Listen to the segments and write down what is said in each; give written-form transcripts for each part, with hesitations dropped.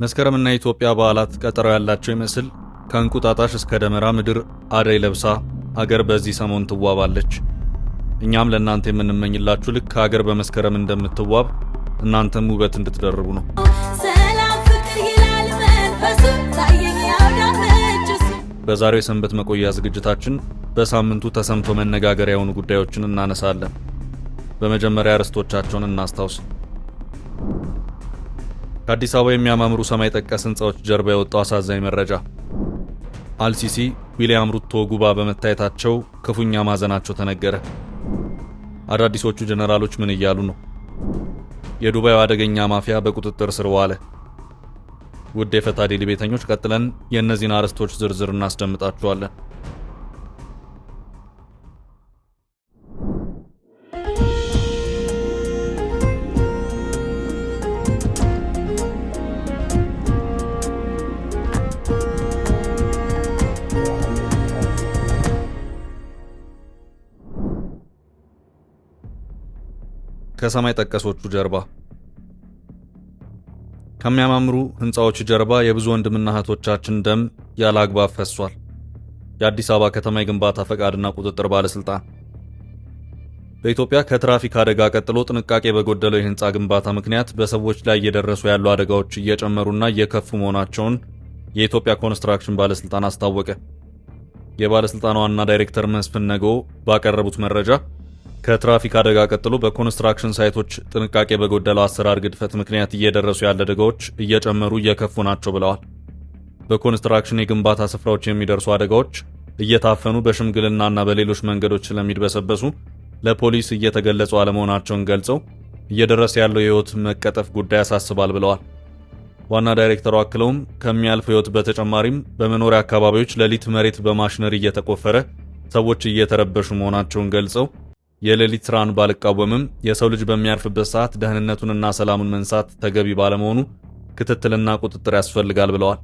መስከረምና ኢትዮጵያ በዓላት ቀጠሮ ያላቸው ይመስል ከእንቁጣጣሽ እስከ ደመራ ምድር አደይ ለብሳ አገር በዚህ ሰሞን ትዋባለች። እኛም ለእናንተ የምንመኝላችሁ ልክ አገር በመስከረም እንደምትዋብ እናንተም ውበት እንድትደርቡ ነው። ሰላም ፍቅር ይላል መንፈሱ ታየኝ ያውዳለች። በዛሬው የሰንበት መቆያ ዝግጅታችን በሳምንቱ ተሰምቶ መነጋገሪያ የሆኑ ጉዳዮችን እናነሳለን። በመጀመሪያ ርዕሶቻቸውን እናስታውስ። ከአዲስ አበባ የሚያማምሩ ሰማይ ጠቀስ ህንጻዎች ጀርባ የወጣው አሳዛኝ መረጃ። አልሲሲ ዊሊያም ሩቶ ጉባ በመታየታቸው ክፉኛ ማዘናቸው ተነገረ። አዳዲሶቹ ጀነራሎች ምን እያሉ ነው? የዱባዩ አደገኛ ማፊያ በቁጥጥር ስር ዋለ። ውድ የፈታ ዴሊ ቤተኞች፣ ቀጥለን የእነዚህን አርዕስቶች ዝርዝር እናስደምጣችኋለን። ከሰማይ ጠቀሶቹ ጀርባ። ከሚያማምሩ ህንጻዎች ጀርባ የብዙ ወንድምና እህቶቻችን ደም ያለ አግባብ ፈሷል። የአዲስ አበባ ከተማ የግንባታ ፈቃድና ቁጥጥር ባለስልጣን በኢትዮጵያ ከትራፊክ አደጋ ቀጥሎ ጥንቃቄ በጎደለው የህንጻ ግንባታ ምክንያት በሰዎች ላይ እየደረሱ ያሉ አደጋዎች እየጨመሩና እየከፉ መሆናቸውን የኢትዮጵያ ኮንስትራክሽን ባለስልጣን አስታወቀ። የባለስልጣኑ ዋና ዳይሬክተር መስፍን ነገዎ ባቀረቡት መረጃ ከትራፊክ አደጋ ቀጥሎ በኮንስትራክሽን ሳይቶች ጥንቃቄ በጎደለው አሰራር ግድፈት ምክንያት እየደረሱ ያለ አደጋዎች እየጨመሩ እየከፉ ናቸው ብለዋል። በኮንስትራክሽን የግንባታ ስፍራዎች የሚደርሱ አደጋዎች እየታፈኑ በሽምግልናና በሌሎች መንገዶች ስለሚድበሰበሱ ለፖሊስ እየተገለጹ አለመሆናቸውን ገልጸው እየደረሰ ያለው የህይወት መቀጠፍ ጉዳይ ያሳስባል ብለዋል። ዋና ዳይሬክተሩ አክለውም ከሚያልፍ ህይወት በተጨማሪም በመኖሪያ አካባቢዎች ሌሊት መሬት በማሽነሪ እየተቆፈረ ሰዎች እየተረበሹ መሆናቸውን ገልጸው የሌሊት ስራን ባልቃወምም የሰው ልጅ በሚያርፍበት ሰዓት ደህንነቱንና ሰላሙን መንሳት ተገቢ ባለመሆኑ ክትትልና ቁጥጥር ያስፈልጋል ብለዋል።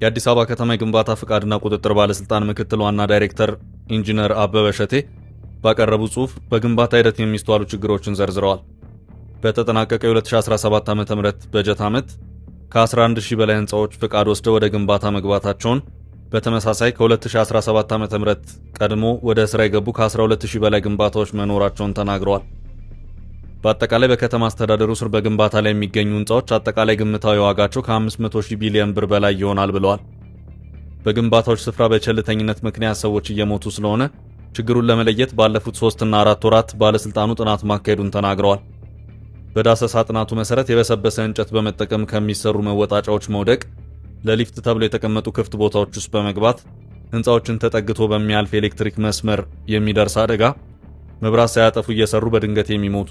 የአዲስ አበባ ከተማ የግንባታ ፍቃድና ቁጥጥር ባለስልጣን ምክትል ዋና ዳይሬክተር ኢንጂነር አበበ ሸቴ ባቀረቡ ጽሑፍ በግንባታ ሂደት የሚስተዋሉ ችግሮችን ዘርዝረዋል። በተጠናቀቀው የ2017 ዓ.ም በጀት ዓመት ከ11000 በላይ ህንፃዎች ፍቃድ ወስደው ወደ ግንባታ መግባታቸውን፣ በተመሳሳይ ከ2017 ዓ.ም ቀድሞ ወደ ስራ የገቡ ከ12000 በላይ ግንባታዎች መኖራቸውን ተናግረዋል። በአጠቃላይ በከተማ አስተዳደሩ ስር በግንባታ ላይ የሚገኙ ህንፃዎች አጠቃላይ ግምታዊ ዋጋቸው ከ500 ቢሊዮን ብር በላይ ይሆናል ብለዋል። በግንባታዎች ስፍራ በቸልተኝነት ምክንያት ሰዎች እየሞቱ ስለሆነ ችግሩን ለመለየት ባለፉት 3 እና 4 ወራት ባለስልጣኑ ጥናት ማካሄዱን ተናግረዋል። በዳሰሳ ጥናቱ መሰረት የበሰበሰ እንጨት በመጠቀም ከሚሰሩ መወጣጫዎች መውደቅ፣ ለሊፍት ተብሎ የተቀመጡ ክፍት ቦታዎች ውስጥ በመግባት ህንፃዎችን ተጠግቶ በሚያልፍ ኤሌክትሪክ መስመር የሚደርስ አደጋ፣ መብራት ሳያጠፉ እየሰሩ በድንገት የሚሞቱ፣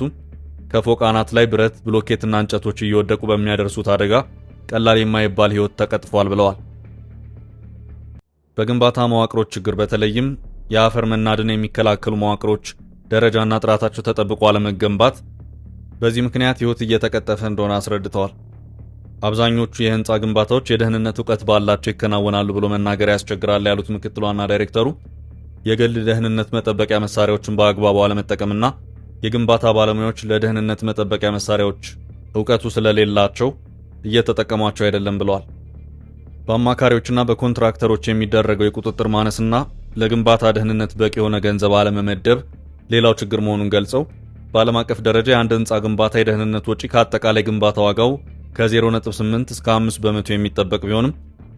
ከፎቅ አናት ላይ ብረት ብሎኬትና እንጨቶች እየወደቁ በሚያደርሱት አደጋ ቀላል የማይባል ህይወት ተቀጥፏል ብለዋል። በግንባታ መዋቅሮች ችግር በተለይም የአፈር መናድን የሚከላከሉ መዋቅሮች ደረጃና ጥራታቸው ተጠብቆ አለመገንባት በዚህ ምክንያት ህይወት እየተቀጠፈ እንደሆነ አስረድተዋል። አብዛኞቹ የህንፃ ግንባታዎች የደህንነት ዕውቀት ባላቸው ይከናወናሉ ብሎ መናገር ያስቸግራል ያሉት ምክትል ዋና ዳይሬክተሩ የግል ደህንነት መጠበቂያ መሳሪያዎችን በአግባቡ አለመጠቀምና የግንባታ ባለሙያዎች ለደህንነት መጠበቂያ መሳሪያዎች ዕውቀቱ ስለሌላቸው እየተጠቀሟቸው አይደለም ብለዋል። በአማካሪዎችና በኮንትራክተሮች የሚደረገው የቁጥጥር ማነስና ለግንባታ ደህንነት በቂ የሆነ ገንዘብ አለመመደብ ሌላው ችግር መሆኑን ገልጸው በዓለም አቀፍ ደረጃ የአንድ ህንፃ ግንባታ የደህንነት ወጪ ከአጠቃላይ ግንባታ ዋጋው ከ0.8 እስከ 5 በመቶ የሚጠበቅ ቢሆንም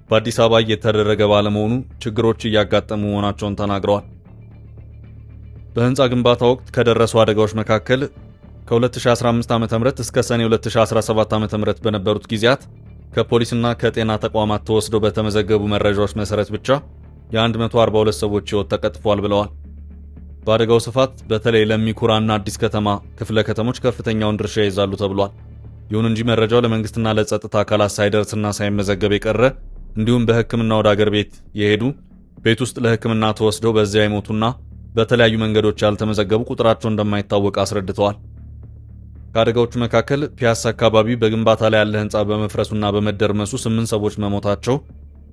በአዲስ አበባ እየተደረገ ባለመሆኑ ችግሮች እያጋጠሙ መሆናቸውን ተናግረዋል። በህንፃ ግንባታ ወቅት ከደረሱ አደጋዎች መካከል ከ2015 ዓ.ም እስከ ሰኔ 2017 ዓ.ም በነበሩት ጊዜያት ከፖሊስና ከጤና ተቋማት ተወስደው በተመዘገቡ መረጃዎች መሰረት ብቻ የ142 ሰዎች ህይወት ተቀጥፏል ብለዋል። በአደጋው ስፋት በተለይ ለሚኩራና አዲስ ከተማ ክፍለ ከተሞች ከፍተኛውን ድርሻ ይይዛሉ ተብሏል። ይሁን እንጂ መረጃው ለመንግስትና ለጸጥታ አካላት ሳይደርስና ሳይመዘገብ የቀረ እንዲሁም በህክምና ወደ አገር ቤት የሄዱ ቤት ውስጥ ለህክምና ተወስደው በዚያ የሞቱና በተለያዩ መንገዶች ያልተመዘገቡ ቁጥራቸው እንደማይታወቅ አስረድተዋል። ከአደጋዎቹ መካከል ፒያሳ አካባቢ በግንባታ ላይ ያለ ህንፃ በመፍረሱና በመደርመሱ 8 ሰዎች መሞታቸው፣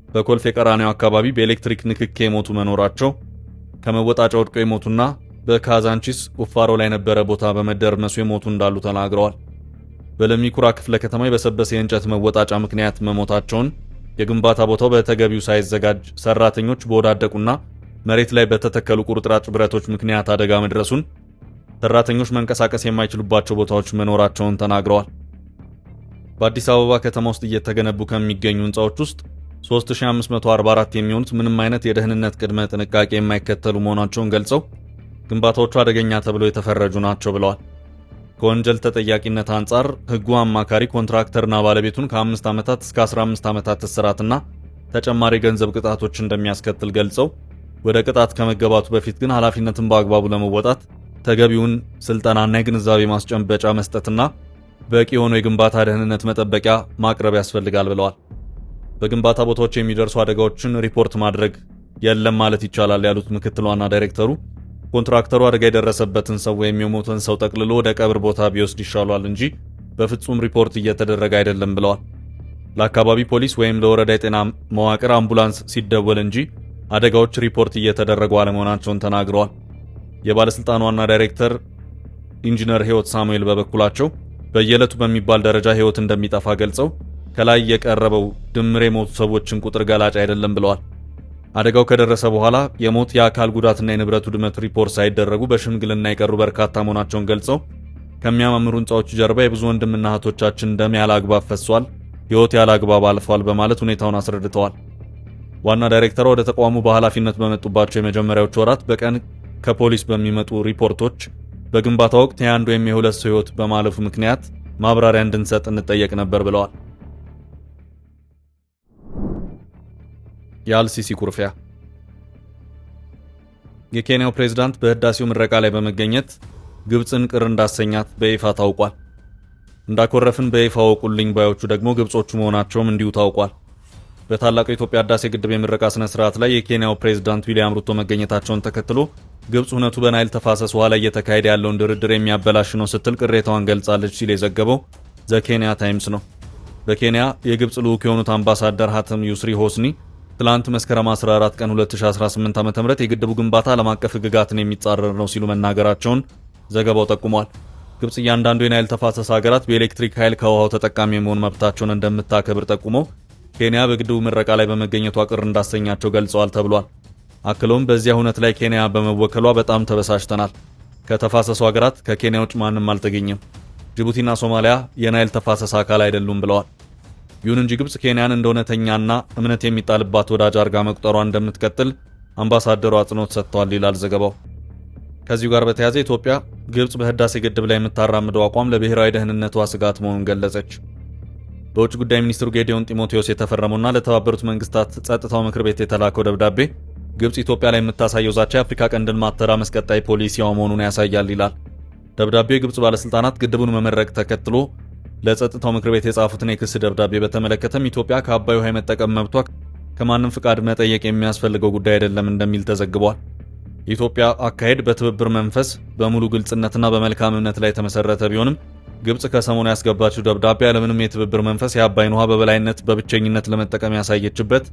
በኮልፌ ቀራኒዮ አካባቢ በኤሌክትሪክ ንክኬ የሞቱ መኖራቸው፣ ከመወጣጫ ወድቀው የሞቱና በካዛንቺስ ቁፋሮ ላይ የነበረ ቦታ በመደርመሱ የሞቱ እንዳሉ ተናግረዋል። በለሚኩራ ክፍለ ከተማ የበሰበሰ የእንጨት መወጣጫ ምክንያት መሞታቸውን፣ የግንባታ ቦታው በተገቢው ሳይዘጋጅ ሰራተኞች በወዳደቁና መሬት ላይ በተተከሉ ቁርጥራጭ ብረቶች ምክንያት አደጋ መድረሱን፣ ሰራተኞች መንቀሳቀስ የማይችሉባቸው ቦታዎች መኖራቸውን ተናግረዋል። በአዲስ አበባ ከተማ ውስጥ እየተገነቡ ከሚገኙ ህንፃዎች ውስጥ 3544 የሚሆኑት ምንም አይነት የደህንነት ቅድመ ጥንቃቄ የማይከተሉ መሆናቸውን ገልጸው ግንባታዎቹ አደገኛ ተብለው የተፈረጁ ናቸው ብለዋል። ከወንጀል ተጠያቂነት አንጻር ህጉ አማካሪ ኮንትራክተርና ባለቤቱን ከ5 ዓመታት እስከ 15 ዓመታት እስራትና ተጨማሪ ገንዘብ ቅጣቶች እንደሚያስከትል ገልጸው ወደ ቅጣት ከመገባቱ በፊት ግን ኃላፊነትን በአግባቡ ለመወጣት ተገቢውን ስልጠናና የግንዛቤ ማስጨበጫ መስጠትና በቂ የሆነ የግንባታ ደህንነት መጠበቂያ ማቅረብ ያስፈልጋል ብለዋል። በግንባታ ቦታዎች የሚደርሱ አደጋዎችን ሪፖርት ማድረግ የለም ማለት ይቻላል ያሉት ምክትል ዋና ዳይሬክተሩ ኮንትራክተሩ አደጋ የደረሰበትን ሰው ወይም የሞተን ሰው ጠቅልሎ ወደ ቀብር ቦታ ቢወስድ ይሻሏል እንጂ በፍጹም ሪፖርት እየተደረገ አይደለም ብለዋል። ለአካባቢ ፖሊስ ወይም ለወረዳ የጤና መዋቅር አምቡላንስ ሲደወል እንጂ አደጋዎች ሪፖርት እየተደረጉ አለመሆናቸውን ተናግረዋል። የባለስልጣኑ ዋና ዳይሬክተር ኢንጂነር ህይወት ሳሙኤል በበኩላቸው በየዕለቱ በሚባል ደረጃ ህይወት እንደሚጠፋ ገልጸው ከላይ የቀረበው ድምር የሞቱ ሰዎችን ቁጥር ገላጭ አይደለም ብለዋል። አደጋው ከደረሰ በኋላ የሞት የአካል ጉዳትና የንብረት ውድመት ሪፖርት ሳይደረጉ በሽምግልና የቀሩ በርካታ መሆናቸውን ገልጸው ከሚያማምሩ ህንፃዎቹ ጀርባ የብዙ ወንድምና እህቶቻችን ደም ያለ አግባብ ፈሷል፣ ህይወት ያለ አግባብ አልፏል በማለት ሁኔታውን አስረድተዋል። ዋና ዳይሬክተሯ ወደ ተቋሙ በኃላፊነት በመጡባቸው የመጀመሪያዎቹ ወራት በቀን ከፖሊስ በሚመጡ ሪፖርቶች በግንባታ ወቅት የአንድ ወይም የሁለት ሰው ህይወት በማለፉ ምክንያት ማብራሪያ እንድንሰጥ እንጠየቅ ነበር ብለዋል። የአልሲሲ ኩርፊያ። የኬንያው ፕሬዝዳንት በህዳሴው ምረቃ ላይ በመገኘት ግብፅን ቅር እንዳሰኛት በይፋ ታውቋል። እንዳኮረፍን በይፋ ወቁልኝ ባዮቹ ደግሞ ግብጾቹ መሆናቸውም እንዲሁ ታውቋል። በታላቁ የኢትዮጵያ ህዳሴ ግድብ የምረቃ ስነ ስርዓት ላይ የኬንያው ፕሬዝዳንት ዊሊያም ሩቶ መገኘታቸውን ተከትሎ ግብፅ እውነቱ በናይል ተፋሰስ ውሃ ላይ እየተካሄደ ያለውን ድርድር የሚያበላሽ ነው ስትል ቅሬታዋን ገልጻለች ሲል የዘገበው ዘ ኬንያ ታይምስ ነው። በኬንያ የግብፅ ልዑክ የሆኑት አምባሳደር ሀተም ዩስሪ ሆስኒ ትላንት መስከረም 14 ቀን 2018 ዓ.ም የግድቡ ግንባታ ዓለም አቀፍ ህግጋትን የሚጻረር ነው ሲሉ መናገራቸውን ዘገባው ጠቁሟል። ግብፅ እያንዳንዱ የናይል ተፋሰስ ሀገራት በኤሌክትሪክ ኃይል ከውሃው ተጠቃሚ የመሆን መብታቸውን እንደምታከብር ጠቁመው ኬንያ በግድቡ ምረቃ ላይ በመገኘቷ ቅር እንዳሰኛቸው ገልጸዋል ተብሏል። አክለውም በዚያ ሁነት ላይ ኬንያ በመወከሏ በጣም ተበሳጭተናል። ከተፋሰሱ ሀገራት ከኬንያ ውጭ ማንም አልተገኘም። ጅቡቲና ሶማሊያ የናይል ተፋሰስ አካል አይደሉም ብለዋል። ይሁን እንጂ ግብፅ ኬንያን እንደ እውነተኛና እምነት የሚጣልባት ወዳጅ አርጋ መቁጠሯ እንደምትቀጥል አምባሳደሩ አጽንኦት ሰጥተዋል ይላል ዘገባው። ከዚሁ ጋር በተያያዘ ኢትዮጵያ ግብፅ በህዳሴ ግድብ ላይ የምታራምደው አቋም ለብሔራዊ ደህንነቷ ስጋት መሆኑን ገለጸች። በውጭ ጉዳይ ሚኒስትሩ ጌዲዮን ጢሞቴዎስ የተፈረመውና ለተባበሩት መንግስታት ጸጥታው ምክር ቤት የተላከው ደብዳቤ ግብፅ ኢትዮጵያ ላይ የምታሳየው ዛቻ የአፍሪካ ቀንድን ማተራመስ ቀጣይ ፖሊሲዋ መሆኑን ያሳያል ይላል። ደብዳቤው የግብፅ ባለስልጣናት ግድቡን መመረቅ ተከትሎ ለጸጥታው ምክር ቤት የጻፉትን የክስ ደብዳቤ በተመለከተም ኢትዮጵያ ከአባይ ውሃ የመጠቀም መብቷ ከማንም ፍቃድ መጠየቅ የሚያስፈልገው ጉዳይ አይደለም እንደሚል ተዘግቧል። የኢትዮጵያ አካሄድ በትብብር መንፈስ በሙሉ ግልጽነትና በመልካም እምነት ላይ የተመሰረተ ቢሆንም ግብፅ ከሰሞኑ ያስገባችው ደብዳቤ ያለምንም የትብብር መንፈስ የአባይን ውሃ በበላይነት በብቸኝነት ለመጠቀም ያሳየችበት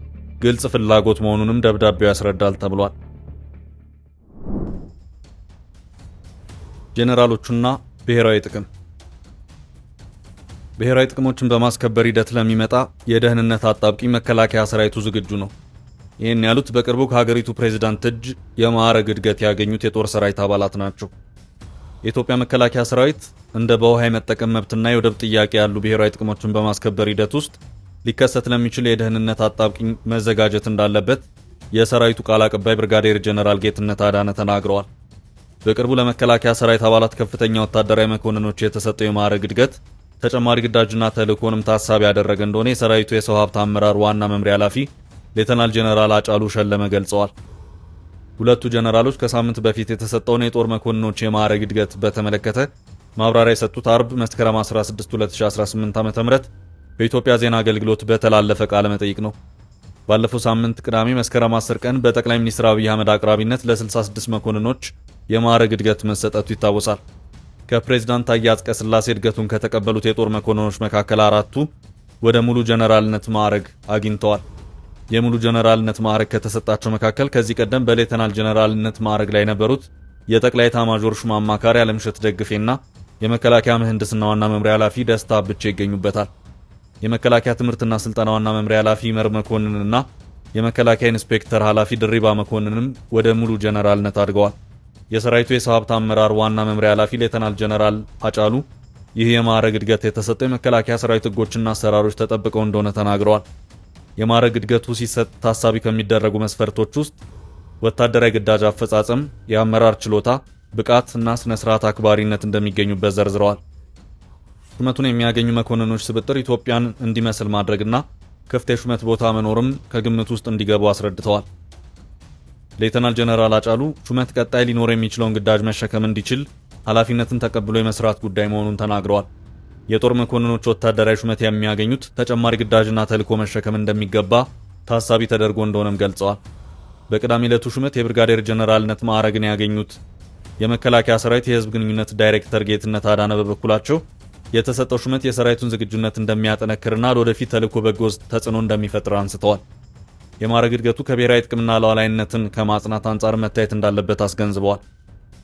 ግልጽ ፍላጎት መሆኑንም ደብዳቤው ያስረዳል ተብሏል። ጄኔራሎቹና ብሔራዊ ጥቅም። ብሔራዊ ጥቅሞችን በማስከበር ሂደት ለሚመጣ የደህንነት አጣብቂኝ መከላከያ ሰራዊቱ ዝግጁ ነው። ይህን ያሉት በቅርቡ ከሀገሪቱ ፕሬዝዳንት እጅ የማዕረግ እድገት ያገኙት የጦር ሰራዊት አባላት ናቸው። የኢትዮጵያ መከላከያ ሰራዊት እንደ በውሃ የመጠቀም መብትና የወደብ ጥያቄ ያሉ ብሔራዊ ጥቅሞችን በማስከበር ሂደት ውስጥ ሊከሰት ለሚችል የደህንነት አጣብቂኝ መዘጋጀት እንዳለበት የሰራዊቱ ቃል አቀባይ ብርጋዴር ጀነራል ጌትነት አዳነ ተናግረዋል። በቅርቡ ለመከላከያ ሰራዊት አባላት ከፍተኛ ወታደራዊ መኮንኖች የተሰጠው የማዕረግ እድገት ተጨማሪ ግዳጅና ተልእኮንም ታሳቢ ያደረገ እንደሆነ የሰራዊቱ የሰው ሀብት አመራር ዋና መምሪያ ኃላፊ ሌተናል ጀነራል አጫሉ ሸለመ ገልጸዋል። ሁለቱ ጀነራሎች ከሳምንት በፊት የተሰጠውን የጦር መኮንኖች የማዕረግ እድገት በተመለከተ ማብራሪያ የሰጡት አርብ መስከረም 16 2018 ዓ.ም በኢትዮጵያ ዜና አገልግሎት በተላለፈ ቃለ መጠይቅ ነው። ባለፈው ሳምንት ቅዳሜ መስከረም 10 ቀን በጠቅላይ ሚኒስትር አብይ አህመድ አቅራቢነት ለ66 መኮንኖች የማዕረግ እድገት መሰጠቱ ይታወሳል። ከፕሬዝዳንት ታዬ አጽቀሥላሴ እድገቱን ከተቀበሉት የጦር መኮንኖች መካከል አራቱ ወደ ሙሉ ጀነራልነት ማዕረግ አግኝተዋል። የሙሉ ጀነራልነት ማዕረግ ከተሰጣቸው መካከል ከዚህ ቀደም በሌተናል ጀነራልነት ማዕረግ ላይ የነበሩት የጠቅላይ ኤታማዦር ሹም አማካሪ አለምሸት ደግፌና የመከላከያ ምህንድስና ዋና መምሪያ ኃላፊ ደስታ ብቻ ይገኙበታል። የመከላከያ ትምህርትና ስልጠና ዋና መምሪያ ኃላፊ ይመር መኮንንና የመከላከያ ኢንስፔክተር ኃላፊ ድሪባ መኮንንም ወደ ሙሉ ጀነራልነት አድገዋል። የሰራዊቱ የሰው ሀብት አመራር ዋና መምሪያ ኃላፊ ሌተናል ጀነራል አጫሉ ይህ የማዕረግ እድገት የተሰጠው የመከላከያ ሰራዊት ህጎችና አሰራሮች ተጠብቀው እንደሆነ ተናግረዋል። የማዕረግ እድገቱ ሲሰጥ ታሳቢ ከሚደረጉ መስፈርቶች ውስጥ ወታደራዊ ግዳጅ አፈጻጸም፣ የአመራር ችሎታ፣ ብቃት እና ስነ ስርዓት አክባሪነት እንደሚገኙበት ዘርዝረዋል። ሹመቱን የሚያገኙ መኮንኖች ስብጥር ኢትዮጵያን እንዲመስል ማድረግና ክፍት የሹመት ቦታ መኖርም ከግምት ውስጥ እንዲገቡ አስረድተዋል። ሌተናል ጀነራል አጫሉ ሹመት ቀጣይ ሊኖር የሚችለውን ግዳጅ መሸከም እንዲችል ኃላፊነትን ተቀብሎ የመስራት ጉዳይ መሆኑን ተናግረዋል። የጦር መኮንኖች ወታደራዊ ሹመት የሚያገኙት ተጨማሪ ግዳጅና ተልዕኮ መሸከም እንደሚገባ ታሳቢ ተደርጎ እንደሆነም ገልጸዋል። በቅዳሜ ዕለቱ ሹመት የብርጋዴር ጀነራልነት ማዕረግን ያገኙት የመከላከያ ሰራዊት የህዝብ ግንኙነት ዳይሬክተር ጌትነት አዳነ በበኩላቸው የተሰጠው ሹመት የሰራዊቱን ዝግጁነት እንደሚያጠነክርና ለወደፊት ተልዕኮ በጎ ተጽዕኖ እንደሚፈጥር አንስተዋል። የማዕረግ እድገቱ ከብሔራዊ ጥቅምና ሉዓላዊነትን ከማጽናት አንጻር መታየት እንዳለበት አስገንዝበዋል።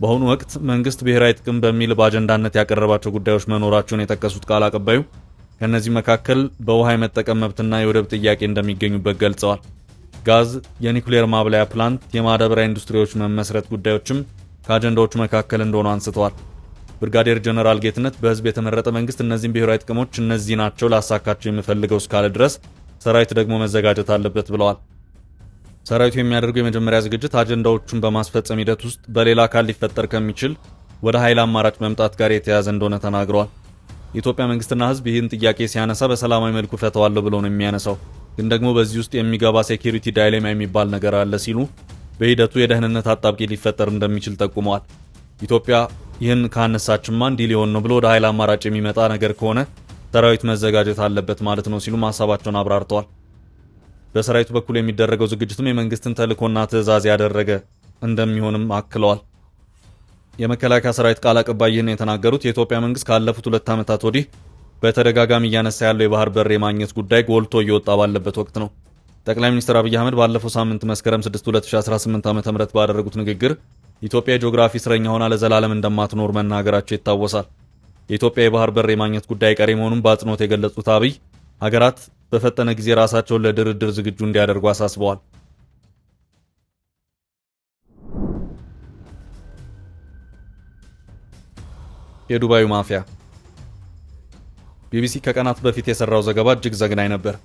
በአሁኑ ወቅት መንግስት ብሔራዊ ጥቅም በሚል በአጀንዳነት ያቀረባቸው ጉዳዮች መኖራቸውን የጠቀሱት ቃል አቀባዩ ከእነዚህ መካከል በውሃ የመጠቀም መብትና የወደብ ጥያቄ እንደሚገኙበት ገልጸዋል። ጋዝ፣ የኒኩሌር ማብላያ ፕላንት፣ የማዳበሪያ ኢንዱስትሪዎች መመስረት ጉዳዮችም ከአጀንዳዎቹ መካከል እንደሆኑ አንስተዋል። ብርጋዴር ጀነራል ጌትነት በህዝብ የተመረጠ መንግስት እነዚህን ብሔራዊ ጥቅሞች እነዚህ ናቸው ላሳካቸው የሚፈልገው እስካለ ድረስ ሰራዊት ደግሞ መዘጋጀት አለበት ብለዋል። ሰራዊቱ የሚያደርገው የመጀመሪያ ዝግጅት አጀንዳዎቹን በማስፈጸም ሂደት ውስጥ በሌላ አካል ሊፈጠር ከሚችል ወደ ኃይል አማራጭ መምጣት ጋር የተያያዘ እንደሆነ ተናግረዋል። የኢትዮጵያ መንግስትና ህዝብ ይህን ጥያቄ ሲያነሳ በሰላማዊ መልኩ ፈተዋለሁ ብሎ ነው የሚያነሳው፣ ግን ደግሞ በዚህ ውስጥ የሚገባ ሴኩሪቲ ዳይሌማ የሚባል ነገር አለ ሲሉ በሂደቱ የደህንነት አጣብቂ ሊፈጠር እንደሚችል ጠቁመዋል። ኢትዮጵያ ይህን ካነሳችማ እንዲህ ሊሆን ነው ብሎ ወደ ኃይል አማራጭ የሚመጣ ነገር ከሆነ ሰራዊት መዘጋጀት አለበት ማለት ነው ሲሉ ሀሳባቸውን አብራርተዋል። በሰራዊቱ በኩል የሚደረገው ዝግጅትም የመንግስትን ተልዕኮና ትዕዛዝ ያደረገ እንደሚሆንም አክለዋል። የመከላከያ ሰራዊት ቃል አቀባይ ይህን የተናገሩት የኢትዮጵያ መንግስት ካለፉት 2 ዓመታት ወዲህ በተደጋጋሚ እያነሳ ያለው የባህር በር የማግኘት ጉዳይ ጎልቶ እየወጣ ባለበት ወቅት ነው። ጠቅላይ ሚኒስትር አብይ አህመድ ባለፈው ሳምንት መስከረም 6 2018 ዓ.ም ባደረጉት ንግግር ኢትዮጵያ የጂኦግራፊ እስረኛ ሆና ለዘላለም እንደማትኖር መናገራቸው ይታወሳል። የኢትዮጵያ የባህር በር የማግኘት ጉዳይ ቀሪ መሆኑን በአጽንኦት የገለጹት አብይ ሀገራት በፈጠነ ጊዜ ራሳቸውን ለድርድር ዝግጁ እንዲያደርጉ አሳስበዋል። የዱባዩ ማፊያ። ቢቢሲ ከቀናት በፊት የሰራው ዘገባ እጅግ ዘግናኝ ነበር።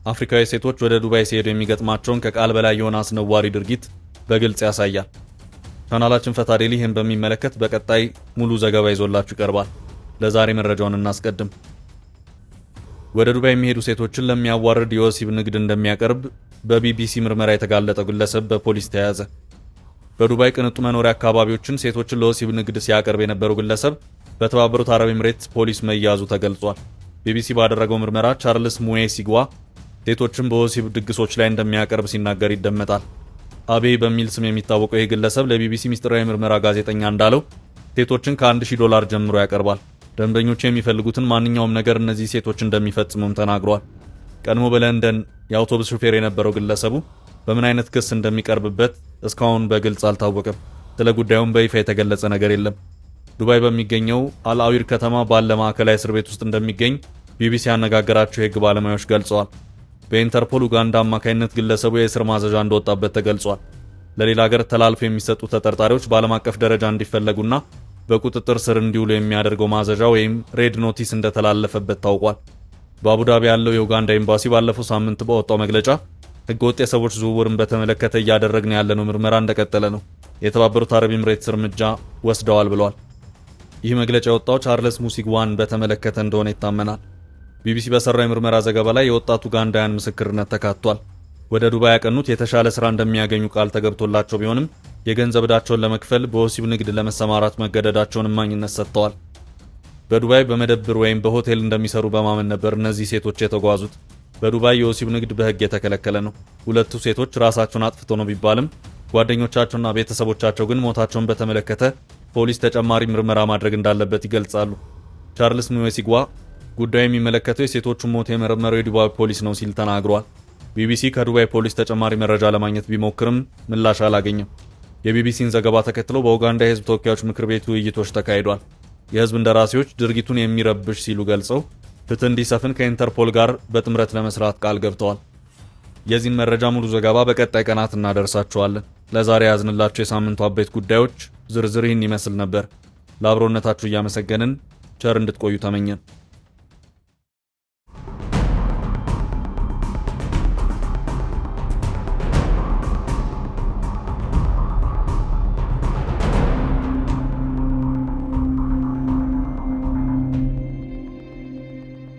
አፍሪካዊ ሴቶች ወደ ዱባይ ሲሄዱ የሚገጥማቸውን ከቃል በላይ የሆነ አስነዋሪ ድርጊት በግልጽ ያሳያል። ቻናላችን ፈታ ዴሊ ይህን በሚመለከት በቀጣይ ሙሉ ዘገባ ይዞላችሁ ይቀርባል። ለዛሬ መረጃውን እናስቀድም። ወደ ዱባይ የሚሄዱ ሴቶችን ለሚያዋርድ የወሲብ ንግድ እንደሚያቀርብ በቢቢሲ ምርመራ የተጋለጠው ግለሰብ በፖሊስ ተያዘ። በዱባይ ቅንጡ መኖሪያ አካባቢዎችን ሴቶችን ለወሲብ ንግድ ሲያቀርብ የነበረው ግለሰብ በተባበሩት አረብ ኤምሬትስ ፖሊስ መያዙ ተገልጿል። ቢቢሲ ባደረገው ምርመራ ቻርልስ ሙዌሲግዋ ሴቶችን በወሲብ ድግሶች ላይ እንደሚያቀርብ ሲናገር ይደመጣል። አቤ በሚል ስም የሚታወቀው ይህ ግለሰብ ለቢቢሲ ሚስጥራዊ ምርመራ ጋዜጠኛ እንዳለው ሴቶችን $1000 ጀምሮ ያቀርባል። ደንበኞቹ የሚፈልጉትን ማንኛውም ነገር እነዚህ ሴቶች እንደሚፈጽሙም ተናግሯል። ቀድሞ በለንደን የአውቶቡስ ሹፌር የነበረው ግለሰቡ በምን አይነት ክስ እንደሚቀርብበት እስካሁን በግልጽ አልታወቀም። ስለ ጉዳዩም በይፋ የተገለጸ ነገር የለም። ዱባይ በሚገኘው አልአዊር ከተማ ባለ ማዕከላዊ እስር ቤት ውስጥ እንደሚገኝ ቢቢሲ ያነጋገራቸው የህግ ባለሙያዎች ገልጸዋል። በኢንተርፖል ኡጋንዳ አማካይነት ግለሰቡ የእስር ማዘዣ እንደወጣበት ተገልጿል። ለሌላ ሀገር ተላልፈው የሚሰጡ ተጠርጣሪዎች በዓለም አቀፍ ደረጃ እንዲፈለጉና በቁጥጥር ስር እንዲውሉ የሚያደርገው ማዘዣ ወይም ሬድ ኖቲስ እንደተላለፈበት ታውቋል። በአቡዳቢ ያለው የኡጋንዳ ኤምባሲ ባለፈው ሳምንት በወጣው መግለጫ ህገወጥ የሰዎች ዝውውርን በተመለከተ እያደረግን ያለነው ምርመራ እንደቀጠለ ነው፣ የተባበሩት አረብ ኤምሬትስ እርምጃ ወስደዋል ብለዋል። ይህ መግለጫ የወጣው ቻርልስ ሙሲግዋን በተመለከተ እንደሆነ ይታመናል። ቢቢሲ በሰራው የምርመራ ዘገባ ላይ የወጣቱ ኡጋንዳውያን ምስክርነት ተካቷል። ወደ ዱባይ ያቀኑት የተሻለ ስራ እንደሚያገኙ ቃል ተገብቶላቸው ቢሆንም የገንዘብ ዕዳቸውን ለመክፈል በወሲብ ንግድ ለመሰማራት መገደዳቸውን እማኝነት ሰጥተዋል። በዱባይ በመደብር ወይም በሆቴል እንደሚሰሩ በማመን ነበር እነዚህ ሴቶች የተጓዙት። በዱባይ የወሲብ ንግድ በህግ የተከለከለ ነው። ሁለቱ ሴቶች ራሳቸውን አጥፍተው ነው ቢባልም ጓደኞቻቸውና ቤተሰቦቻቸው ግን ሞታቸውን በተመለከተ ፖሊስ ተጨማሪ ምርመራ ማድረግ እንዳለበት ይገልጻሉ። ቻርልስ ሙዌሲግዋ ጉዳዩ የሚመለከተው የሴቶቹን ሞት የመረመረው የዱባይ ፖሊስ ነው ሲል ተናግሯል። ቢቢሲ ከዱባይ ፖሊስ ተጨማሪ መረጃ ለማግኘት ቢሞክርም ምላሽ አላገኘም። የቢቢሲን ዘገባ ተከትሎ በኡጋንዳ የህዝብ ተወካዮች ምክር ቤት ውይይቶች ተካሂዷል። የህዝብ እንደራሴዎች ድርጊቱን የሚረብሽ ሲሉ ገልጸው ፍትህ እንዲሰፍን ከኢንተርፖል ጋር በጥምረት ለመስራት ቃል ገብተዋል። የዚህን መረጃ ሙሉ ዘገባ በቀጣይ ቀናት እናደርሳችኋለን። ለዛሬ ያዝንላችሁ የሳምንቱ አበይት ጉዳዮች ዝርዝር ይህን ይመስል ነበር። ለአብሮነታችሁ እያመሰገንን ቸር እንድትቆዩ ተመኘን።